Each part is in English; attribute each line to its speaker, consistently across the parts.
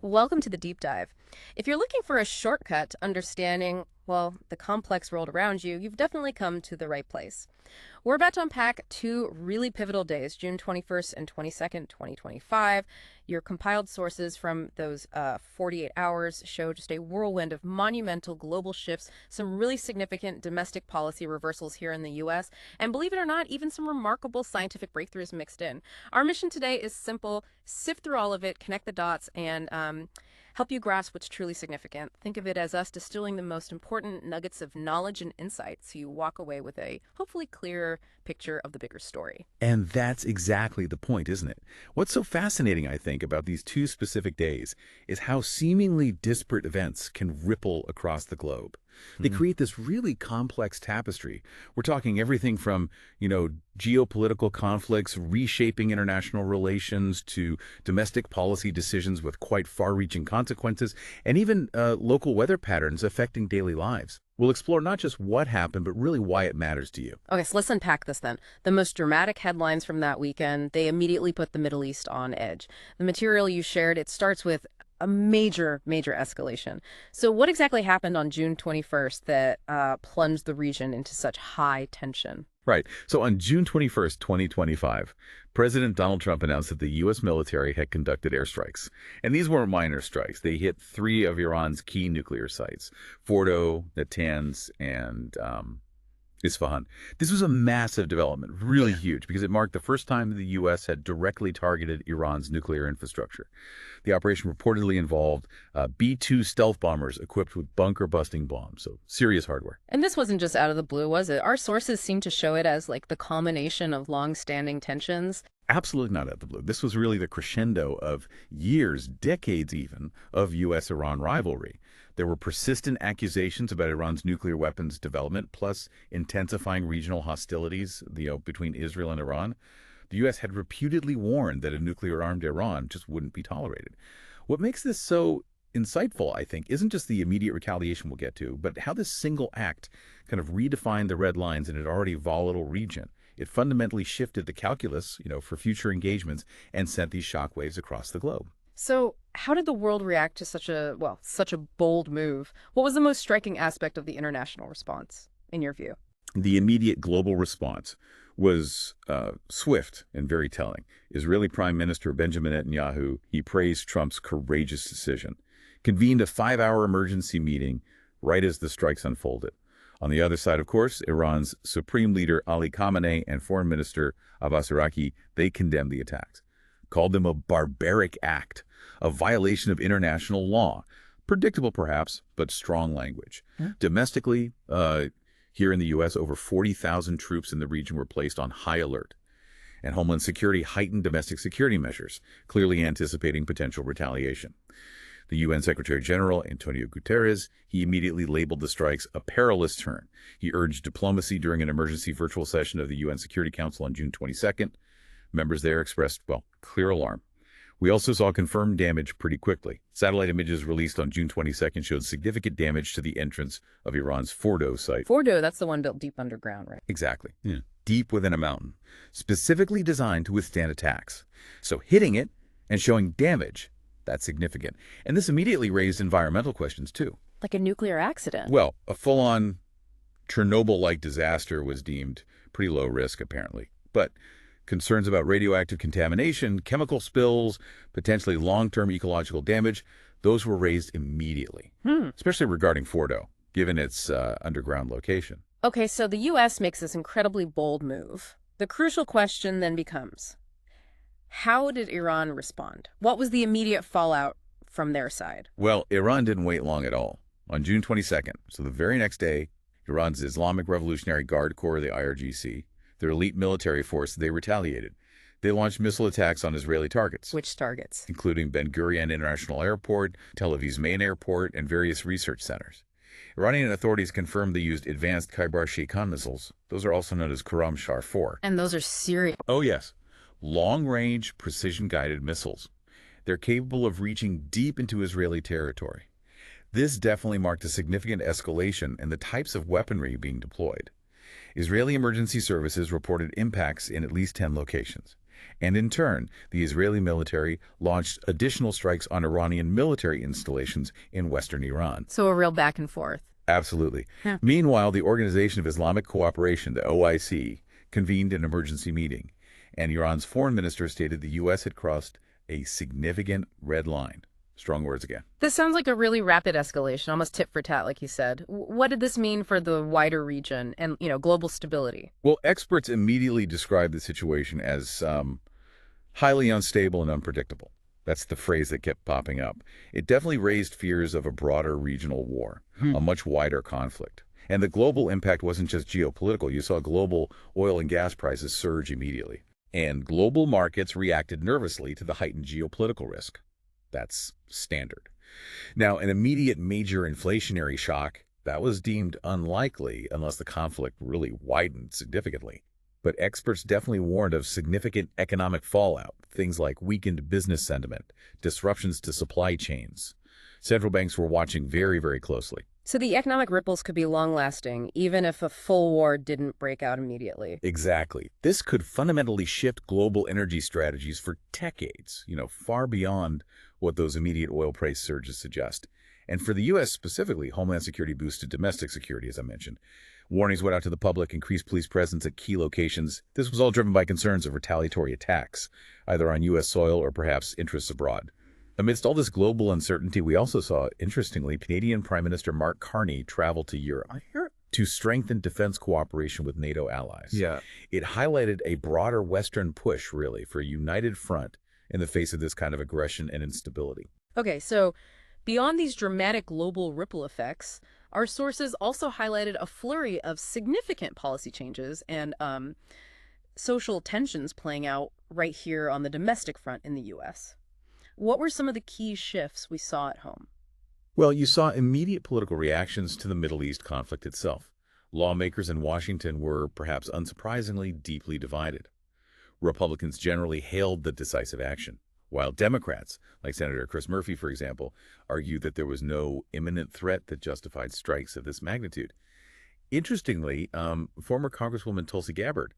Speaker 1: Welcome to the deep dive. If you're looking for a shortcut to understanding, well, the complex world around you, you've definitely come to the right place. We're about to unpack two really pivotal days, June 21st and 22nd, 2025. Your compiled sources from those 48 hours show just a whirlwind of monumental global shifts, some really significant domestic policy reversals here in the US, and believe it or not, even some remarkable scientific breakthroughs mixed in. Our mission today is simple: sift through all of it, connect the dots, and help you grasp what's truly significant. Think of it as us distilling the most important nuggets of knowledge and insight so you walk away with a hopefully clearer picture of the bigger story.
Speaker 2: And that's exactly the point, isn't it? What's so fascinating, I think, about these two specific days is how seemingly disparate events can ripple across the globe. They create this really complex tapestry. We're talking everything from, geopolitical conflicts reshaping international relations to domestic policy decisions with quite far-reaching consequences, and even local weather patterns affecting daily lives. We'll explore not just what happened, but really why it matters to you.
Speaker 1: Okay, so let's unpack this then. The most dramatic headlines from that weekend, they immediately put the Middle East on edge. The material you shared, it starts with a major escalation. So what exactly happened on June 21st that plunged the region into such high tension?
Speaker 2: Right. So on June 21st, 2025, President Donald Trump announced that the U.S. military had conducted airstrikes. And these weren't minor strikes. They hit three of Iran's key nuclear sites: Fordo, Natanz, and Isfahan. This was a massive development, really huge, because it marked the first time the U.S. had directly targeted Iran's nuclear infrastructure. The operation reportedly involved B-2 stealth bombers equipped with bunker-busting bombs, so serious hardware.
Speaker 1: And this wasn't just out of the blue, was it? Our sources seem to show it as like the culmination of long-standing tensions.
Speaker 2: Absolutely not out of the blue. This was really the crescendo of years, decades even, of U.S.-Iran rivalry. There were persistent accusations about Iran's nuclear weapons development, plus intensifying regional hostilities, between Israel and Iran. The U.S. had reputedly warned that a nuclear-armed Iran just wouldn't be tolerated. What makes this so insightful, I think, isn't just the immediate retaliation we'll get to, but how this single act kind of redefined the red lines in an already volatile region. It fundamentally shifted the calculus, for future engagements and sent these shockwaves across the globe.
Speaker 1: So, how did the world react to such a bold move? What was the most striking aspect of the international response, in your view?
Speaker 2: The immediate global response was swift and very telling. Israeli Prime Minister Benjamin Netanyahu, he praised Trump's courageous decision, convened a 5-hour emergency meeting right as the strikes unfolded. On the other side, of course, Iran's Supreme Leader Ali Khamenei and Foreign Minister Abbas Araqi, they condemned the attacks, called them a barbaric act, a violation of international law. Predictable, perhaps, but strong language. Yeah. Domestically, here in the U.S., over 40,000 troops in the region were placed on high alert. And Homeland Security heightened domestic security measures, clearly anticipating potential retaliation. The UN Secretary General, Antonio Guterres, he immediately labeled the strikes a perilous turn. He urged diplomacy during an emergency virtual session of the UN Security Council on June 22nd. Members there expressed, clear alarm. We also saw confirmed damage pretty quickly. Satellite images released on June 22nd showed significant damage to the entrance of Iran's Fordo site.
Speaker 1: Fordo, that's the one built deep underground, right?
Speaker 2: Exactly. Yeah. Deep within a mountain, specifically designed to withstand attacks. So hitting it and showing damage, that's significant. And this immediately raised environmental questions, too.
Speaker 1: Like a nuclear accident.
Speaker 2: Well, a full-on Chernobyl-like disaster was deemed pretty low risk, apparently. But concerns about radioactive contamination, chemical spills, potentially long-term ecological damage, those were raised immediately, especially regarding Fordo, given its underground location.
Speaker 1: Okay, so the U.S. makes this incredibly bold move. The crucial question then becomes, how did Iran respond? What was the immediate fallout from their side?
Speaker 2: Well, Iran didn't wait long at all. On June 22nd, so the very next day, Iran's Islamic Revolutionary Guard Corps, the IRGC, their elite military force, they retaliated. They launched missile attacks on Israeli targets.
Speaker 1: Which targets?
Speaker 2: Including Ben Gurion International Airport, Tel Aviv's main airport, and various research centers. Iranian authorities confirmed they used advanced Khyber-Sheikhan missiles. Those are also known as Khorramshahr-4.
Speaker 1: And those are serious.
Speaker 2: Oh, yes. Long-range, precision-guided missiles. They're capable of reaching deep into Israeli territory. This definitely marked a significant escalation in the types of weaponry being deployed. Israeli emergency services reported impacts in at least 10 locations. And in turn, the Israeli military launched additional strikes on Iranian military installations in western Iran.
Speaker 1: So a real back and forth.
Speaker 2: Absolutely.
Speaker 1: Yeah.
Speaker 2: Meanwhile, the Organization of Islamic Cooperation, the OIC, convened an emergency meeting, and Iran's foreign minister stated the U.S. had crossed a significant red line. Strong words again.
Speaker 1: This sounds like a really rapid escalation, almost tit for tat, like you said. What did this mean for the wider region and, global stability?
Speaker 2: Well, experts immediately described the situation as highly unstable and unpredictable. That's the phrase that kept popping up. It definitely raised fears of a broader regional war, a much wider conflict. And the global impact wasn't just geopolitical. You saw global oil and gas prices surge immediately. And global markets reacted nervously to the heightened geopolitical risk. That's standard. Now, an immediate major inflationary shock, that was deemed unlikely unless the conflict really widened significantly. But experts definitely warned of significant economic fallout, things like weakened business sentiment, disruptions to supply chains. Central banks were watching very, very closely.
Speaker 1: So the economic ripples could be long-lasting, even if a full war didn't break out immediately.
Speaker 2: Exactly. This could fundamentally shift global energy strategies for decades, far beyond what those immediate oil price surges suggest. And for the U.S. specifically, Homeland Security boosted domestic security, as I mentioned. Warnings went out to the public, increased police presence at key locations. This was all driven by concerns of retaliatory attacks, either on U.S. soil or perhaps interests abroad. Amidst all this global uncertainty, we also saw, interestingly, Canadian Prime Minister Mark Carney travel to Europe to strengthen defense cooperation with NATO allies.
Speaker 3: Yeah.
Speaker 2: It highlighted a broader Western push, really, for a united front in the face of this kind of aggression and instability.
Speaker 1: Okay, so beyond these dramatic global ripple effects, our sources also highlighted a flurry of significant policy changes and social tensions playing out right here on the domestic front in the U.S. What were some of the key shifts we saw at home?
Speaker 2: Well, you saw immediate political reactions to the Middle East conflict itself. Lawmakers in Washington were, perhaps unsurprisingly, deeply divided. Republicans generally hailed the decisive action, while Democrats, like Senator Chris Murphy, for example, argued that there was no imminent threat that justified strikes of this magnitude. Interestingly, former Congresswoman Tulsi Gabbard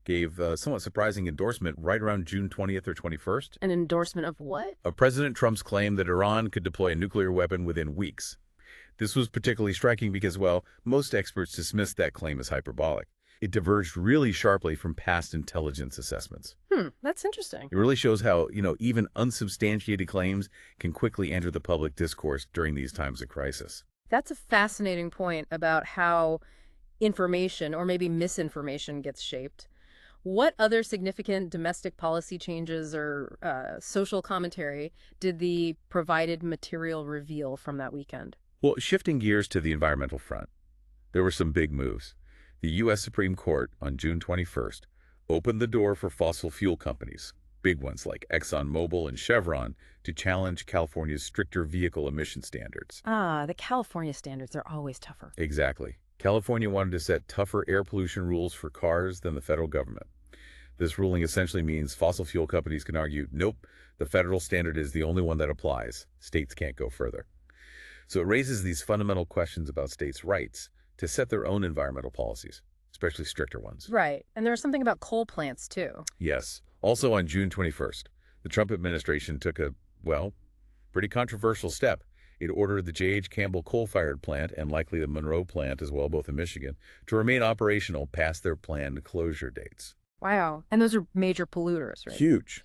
Speaker 2: gave a somewhat surprising endorsement right around June 20th or 21st.
Speaker 1: An endorsement of what?
Speaker 2: Of President Trump's claim that Iran could deploy a nuclear weapon within weeks. This was particularly striking because, well, most experts dismissed that claim as hyperbolic. It diverged really sharply from past intelligence assessments.
Speaker 1: That's interesting.
Speaker 2: It really shows how, even unsubstantiated claims can quickly enter the public discourse during these times of crisis.
Speaker 1: That's a fascinating point about how information or maybe misinformation gets shaped. What other significant domestic policy changes or social commentary did the provided material reveal from that weekend?
Speaker 2: Well, shifting gears to the environmental front, there were some big moves. The U.S. Supreme Court on June 21st opened the door for fossil fuel companies, big ones like ExxonMobil and Chevron, to challenge California's stricter vehicle emission standards.
Speaker 1: The California standards are always tougher.
Speaker 2: Exactly. California wanted to set tougher air pollution rules for cars than the federal government. This ruling essentially means fossil fuel companies can argue, nope, the federal standard is the only one that applies. States can't go further. So it raises these fundamental questions about states' rights to set their own environmental policies, especially stricter ones.
Speaker 1: Right. And there was something about coal plants, too.
Speaker 2: Yes. Also on June 21st, the Trump administration took a, pretty controversial step. It ordered the J.H. Campbell coal-fired plant and likely the Monroe plant as well, both in Michigan, to remain operational past their planned closure dates.
Speaker 1: Wow. And those are major polluters, right?
Speaker 2: Huge.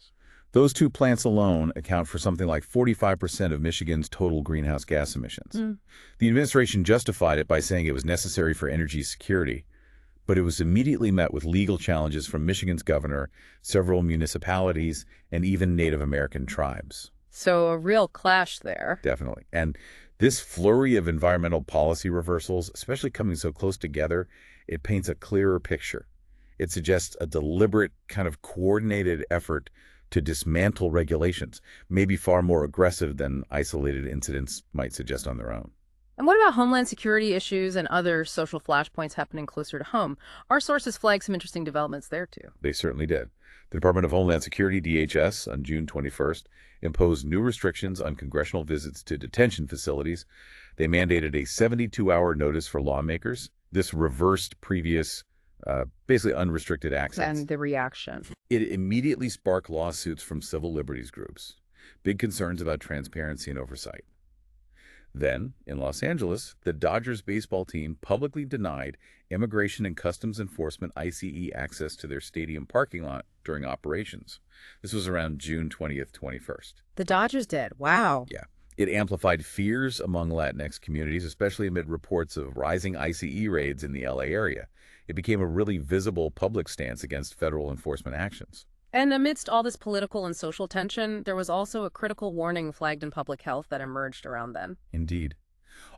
Speaker 2: Those two plants alone account for something like 45% of Michigan's total greenhouse gas emissions. The administration justified it by saying it was necessary for energy security, but it was immediately met with legal challenges from Michigan's governor, several municipalities, and even Native American tribes.
Speaker 1: So a real clash there.
Speaker 2: Definitely. And this flurry of environmental policy reversals, especially coming so close together, it paints a clearer picture. It suggests a deliberate, kind of coordinated effort to dismantle regulations, maybe far more aggressive than isolated incidents might suggest on their own.
Speaker 1: And what about homeland security issues and other social flashpoints happening closer to home? Our sources flag some interesting developments there, too.
Speaker 2: They certainly did. The Department of Homeland Security, DHS, on June 21st, imposed new restrictions on congressional visits to detention facilities. They mandated a 72-hour notice for lawmakers. This reversed previous basically unrestricted access.
Speaker 1: And the reaction.
Speaker 2: It immediately sparked lawsuits from civil liberties groups, big concerns about transparency and oversight. Then, in Los Angeles, the Dodgers baseball team publicly denied Immigration and Customs Enforcement ICE access to their stadium parking lot during operations. This was around June 20th, 21st.
Speaker 1: The Dodgers did. Wow.
Speaker 2: Yeah. It amplified fears among Latinx communities, especially amid reports of rising ICE raids in the LA area. It became a really visible public stance against federal enforcement actions.
Speaker 1: And amidst all this political and social tension, there was also a critical warning flagged in public health that emerged around then.
Speaker 2: Indeed.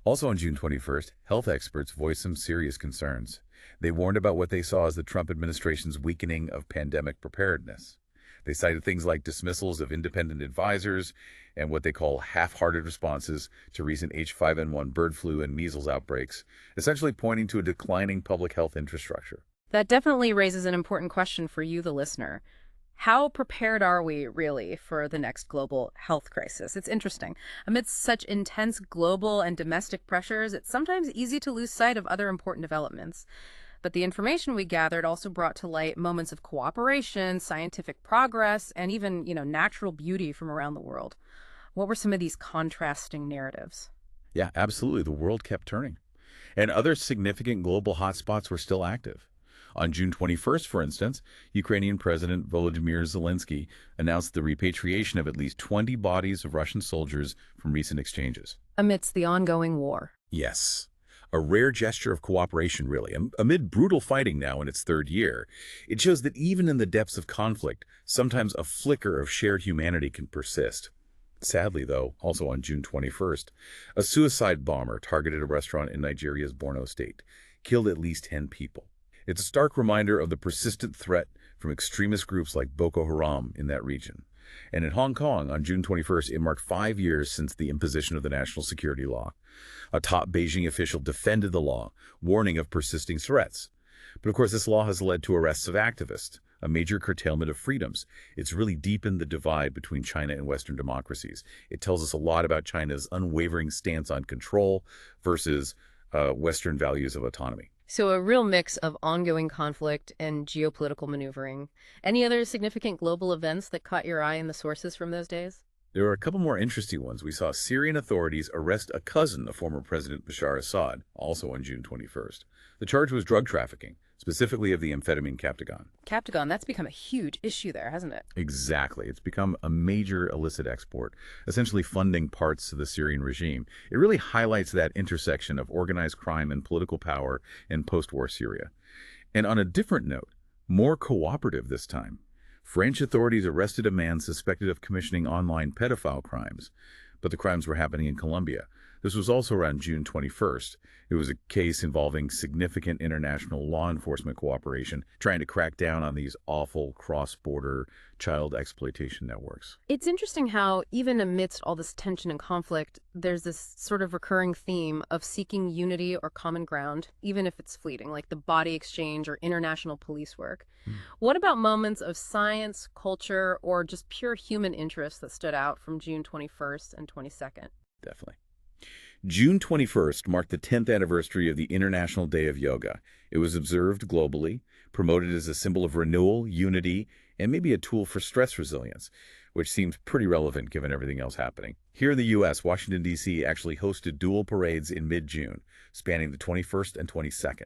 Speaker 2: Also on June 21st, health experts voiced some serious concerns. They warned about what they saw as the Trump administration's weakening of pandemic preparedness. They cited things like dismissals of independent advisors and what they call half-hearted responses to recent H5N1 bird flu and measles outbreaks, essentially pointing to a declining public health infrastructure.
Speaker 1: That definitely raises an important question for you, the listener. How prepared are we, really, for the next global health crisis? It's interesting. Amidst such intense global and domestic pressures, it's sometimes easy to lose sight of other important developments. But the information we gathered also brought to light moments of cooperation, scientific progress, and even, natural beauty from around the world. What were some of these contrasting narratives?
Speaker 2: Yeah, absolutely. The world kept turning. And other significant global hotspots were still active. On June 21st, for instance, Ukrainian President Volodymyr Zelensky announced the repatriation of at least 20 bodies of Russian soldiers from recent exchanges.
Speaker 1: Amidst the ongoing war.
Speaker 2: Yes, a rare gesture of cooperation, really. Amid brutal fighting now in its third year, it shows that even in the depths of conflict, sometimes a flicker of shared humanity can persist. Sadly, though, also on June 21st, a suicide bomber targeted a restaurant in Nigeria's Borno state, killed at least 10 people. It's a stark reminder of the persistent threat from extremist groups like Boko Haram in that region. And in Hong Kong, on June 21st, it marked 5 years since the imposition of the national security law. A top Beijing official defended the law, warning of persisting threats. But of course, this law has led to arrests of activists, a major curtailment of freedoms. It's really deepened the divide between China and Western democracies. It tells us a lot about China's unwavering stance on control versus Western values of autonomy.
Speaker 1: So a real mix of ongoing conflict and geopolitical maneuvering. Any other significant global events that caught your eye in the sources from those days?
Speaker 2: There were a couple more interesting ones. We saw Syrian authorities arrest a cousin of former President Bashar Assad, also on June 21st. The charge was drug trafficking, specifically of the amphetamine Captagon.
Speaker 1: Captagon, that's become a huge issue there, hasn't it?
Speaker 2: Exactly. It's become a major illicit export, essentially funding parts of the Syrian regime. It really highlights that intersection of organized crime and political power in post-war Syria. And on a different note, more cooperative this time, French authorities arrested a man suspected of commissioning online pedophile crimes, but the crimes were happening in Colombia. This was also around June 21st. It was a case involving significant international law enforcement cooperation, trying to crack down on these awful cross-border child exploitation networks.
Speaker 1: It's interesting how, even amidst all this tension and conflict, there's this sort of recurring theme of seeking unity or common ground, even if it's fleeting, like the body exchange or international police work. What about moments of science, culture, or just pure human interest that stood out from June 21st and 22nd?
Speaker 2: Definitely. June 21st marked the 10th anniversary of the International Day of Yoga. It was observed globally, promoted as a symbol of renewal, unity, and maybe a tool for stress resilience, which seems pretty relevant given everything else happening. Here in the U.S., Washington, D.C. actually hosted dual parades in mid-June, spanning the 21st and 22nd.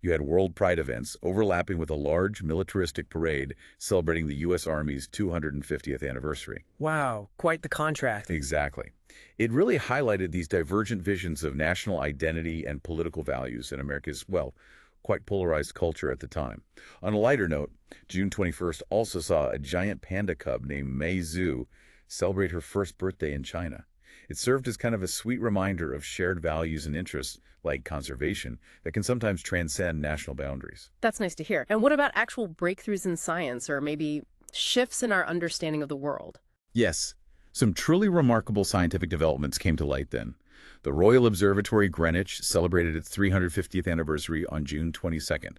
Speaker 2: You had World Pride events overlapping with a large militaristic parade celebrating the U.S. Army's 250th anniversary.
Speaker 3: Wow, quite the contrast.
Speaker 2: Exactly. It really highlighted these divergent visions of national identity and political values in America's, well, quite polarized culture at the time. On a lighter note, June 21st also saw a giant panda cub named Mei Zhu celebrate her first birthday in China. It served as kind of a sweet reminder of shared values and interests, like conservation, that can sometimes transcend national boundaries.
Speaker 1: That's nice to hear. And what about actual breakthroughs in science or maybe shifts in our understanding of the world?
Speaker 2: Yes, some truly remarkable scientific developments came to light then. The Royal Observatory Greenwich celebrated its 350th anniversary on June 22nd.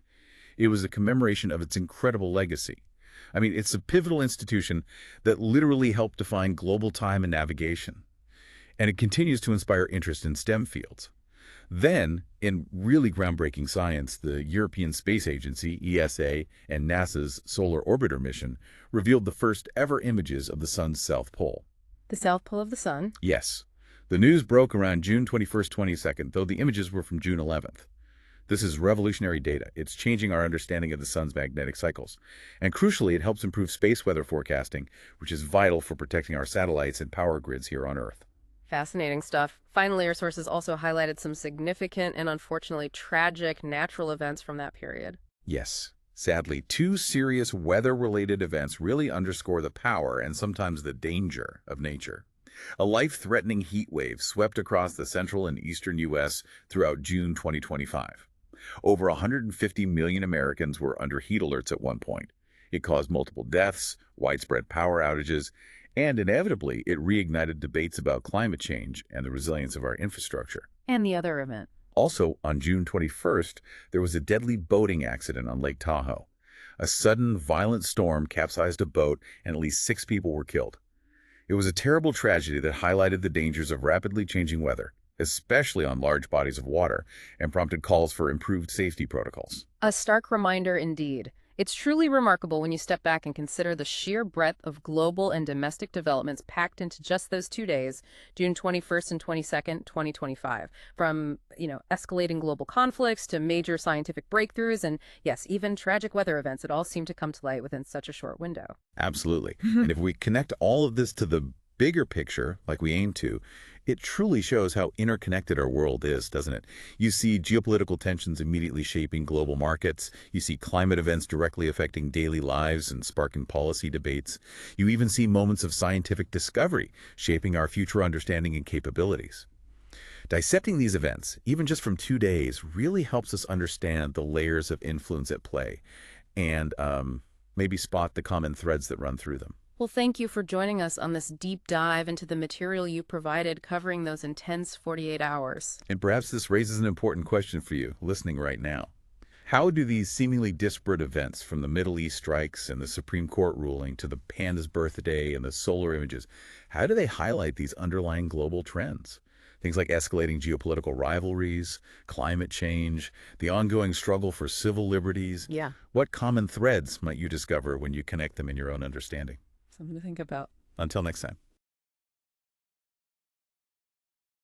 Speaker 2: It was a commemoration of its incredible legacy. I mean, it's a pivotal institution that literally helped define global time and navigation. And it continues to inspire interest in STEM fields. Then, in really groundbreaking science, the European Space Agency, ESA, and NASA's Solar Orbiter mission revealed the first ever images of the sun's south pole.
Speaker 1: The south pole of the sun.
Speaker 2: Yes, the news broke around June 21st, 22nd, though the images were from June 11th. This is revolutionary data. It's changing our understanding of the sun's magnetic cycles. And crucially, it helps improve space weather forecasting, which is vital for protecting our satellites and power grids here on Earth.
Speaker 1: Fascinating stuff. Finally, our sources also highlighted some significant and unfortunately tragic natural events from that period.
Speaker 2: Yes. Sadly, two serious weather-related events really underscore the power and sometimes the danger of nature. A life-threatening heat wave swept across the central and eastern U.S. throughout June 2025. Over 150 million Americans were under heat alerts at one point. It caused multiple deaths, widespread power outages, and inevitably, it reignited debates about climate change and the resilience of our infrastructure.
Speaker 1: And the other event.
Speaker 2: Also, on June 21st, there was a deadly boating accident on Lake Tahoe. A sudden, violent storm capsized a boat, and at least 6 people were killed. It was a terrible tragedy that highlighted the dangers of rapidly changing weather, especially on large bodies of water, and prompted calls for improved safety protocols.
Speaker 1: A stark reminder indeed. It's truly remarkable when you step back and consider the sheer breadth of global and domestic developments packed into just those 2 days, June 21st and 22nd, 2025. From, escalating global conflicts to major scientific breakthroughs and, yes, even tragic weather events, it all seemed to come to light within such a short window.
Speaker 2: Absolutely. And if we connect all of this to the bigger picture, like we aim to, it truly shows how interconnected our world is, doesn't it? You see geopolitical tensions immediately shaping global markets. You see climate events directly affecting daily lives and sparking policy debates. You even see moments of scientific discovery shaping our future understanding and capabilities. Dissecting these events, even just from 2 days, really helps us understand the layers of influence at play and maybe spot the common threads that run through them.
Speaker 1: Well, thank you for joining us on this deep dive into the material you provided covering those intense 48 hours.
Speaker 2: And perhaps this raises an important question for you, listening right now. How do these seemingly disparate events, from the Middle East strikes and the Supreme Court ruling to the panda's birthday and the solar images, how do they highlight these underlying global trends? Things like escalating geopolitical rivalries, climate change, the ongoing struggle for civil liberties.
Speaker 1: Yeah,
Speaker 2: What common threads might you discover when you connect them in your own understanding?
Speaker 1: something to think about.
Speaker 2: Until next time.